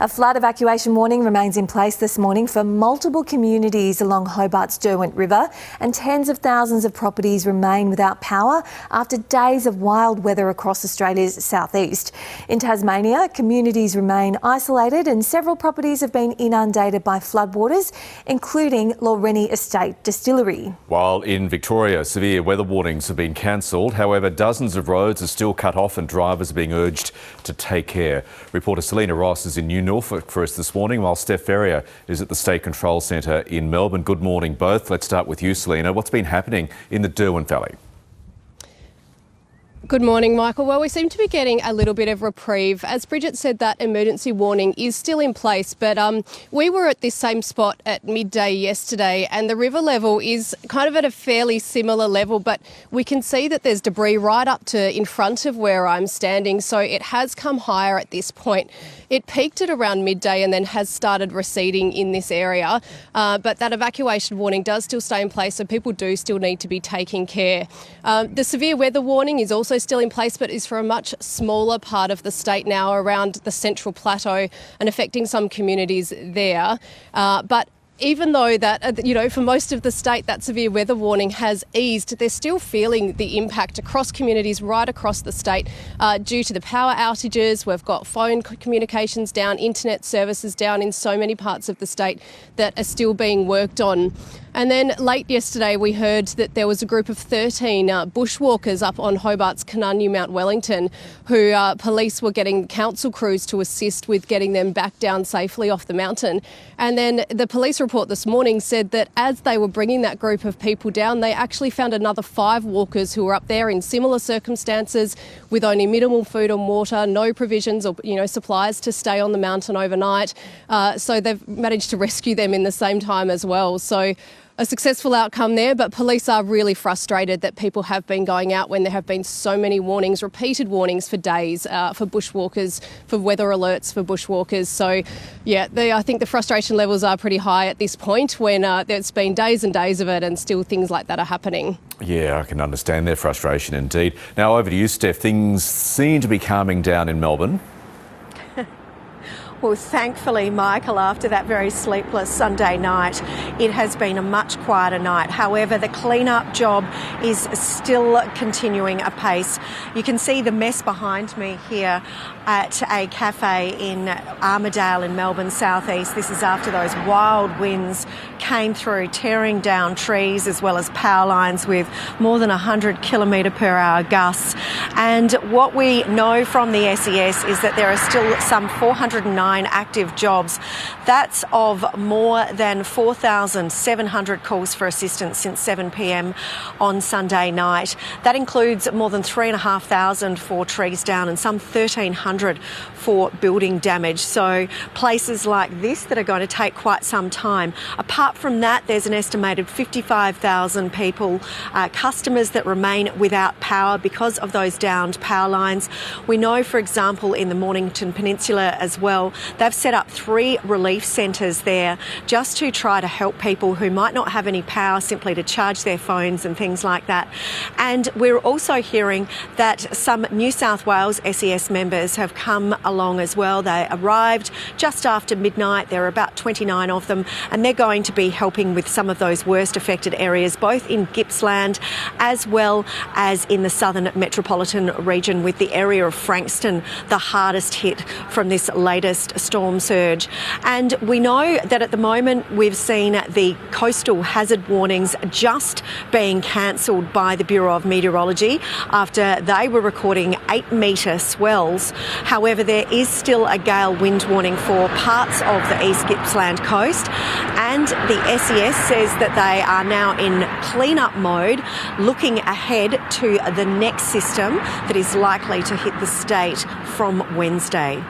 A flood evacuation warning remains in place this morning for multiple communities along Hobart's Derwent River, and tens of thousands of properties remain without power after days of wild weather across Australia's southeast. In Tasmania, communities remain isolated and several properties have been inundated by floodwaters, including Lawrenny Estate Distillery. While in Victoria, severe weather warnings have been cancelled. However, dozens of roads are still cut off and drivers are being urged to take care. Reporter Selena Ross is in New Norfolk for us this morning, while Steph Ferrier is at the State Control Centre in Melbourne. Good morning, both. Let's start with you, Selena. What's been happening in the Derwent Valley? Good morning, Michael. Well, we seem to be getting a little bit of reprieve. As Bridget said, that emergency warning is still in place, but we were at this same spot at midday yesterday and the river level is kind of at a fairly similar level, but we can see that there's debris right up to in front of where I'm standing, so it has come higher at this point. It peaked at around midday and then has started receding in this area, but that evacuation warning does still stay in place, so people do still need to be taking care. The severe weather warning is also still in place, but is for a much smaller part of the state now, around the Central Plateau, and affecting some communities there. But even though that, for most of the state that severe weather warning has eased, they're still feeling the impact across communities right across the state due to the power outages. We've got phone communications down, internet services down in so many parts of the state that are still being worked on. And then late yesterday we heard that there was a group of 13 bushwalkers up on Hobart's Canunnu Mount Wellington who police were getting council crews to assist with getting them back down safely off the mountain. And then the police report this morning said that as they were bringing that group of people down, they actually found another 5 walkers who were up there in similar circumstances with only minimal food and water, no provisions or supplies to stay on the mountain overnight. So they've managed to rescue them in the same time as well. So a successful outcome there, but police are really frustrated that people have been going out when there have been so many warnings, repeated warnings for days for bushwalkers, for weather alerts for bushwalkers. So, yeah, I think the frustration levels are pretty high at this point when there's been days and days of it and still things like that are happening. Yeah, I can understand their frustration indeed. Now over to you, Steph. Things seem to be calming down in Melbourne. Well, thankfully, Michael, after that very sleepless Sunday night, it has been a much quieter night. However, the clean-up job is still continuing apace. You can see the mess behind me here at a cafe in Armidale in Melbourne southeast. This is after those wild winds came through, tearing down trees as well as power lines with more than 100 km/h gusts. And what we know from the SES is that there are still some 409 active jobs. That's of more than 4,700 calls for assistance since 7 p.m. on Sunday night. That includes more than 3,500 for trees down and some 1,300 for building damage. So places like this that are going to take quite some time. Apart from that, there's an estimated 55,000 people, customers that remain without power because of those downed power lines. We know, for example, in the Mornington Peninsula as well, they've set up 3 relief centres there just to try to help people who might not have any power, simply to charge their phones and things like that. And we're also hearing that some New South Wales SES members have come along as well. They arrived just after midnight. There are about 29 of them, and they're going to be helping with some of those worst affected areas, both in Gippsland as well as in the southern metropolitan region, with the area of Frankston the hardest hit from this latest storm surge. And we know that at the moment we've seen the coastal hazard warnings just being cancelled by the Bureau of Meteorology after they were recording 8-metre swells. However, there is still a gale wind warning for parts of the East Gippsland coast, and the SES says that they are now in clean-up mode, looking ahead to the next system that is likely to hit the state from Wednesday.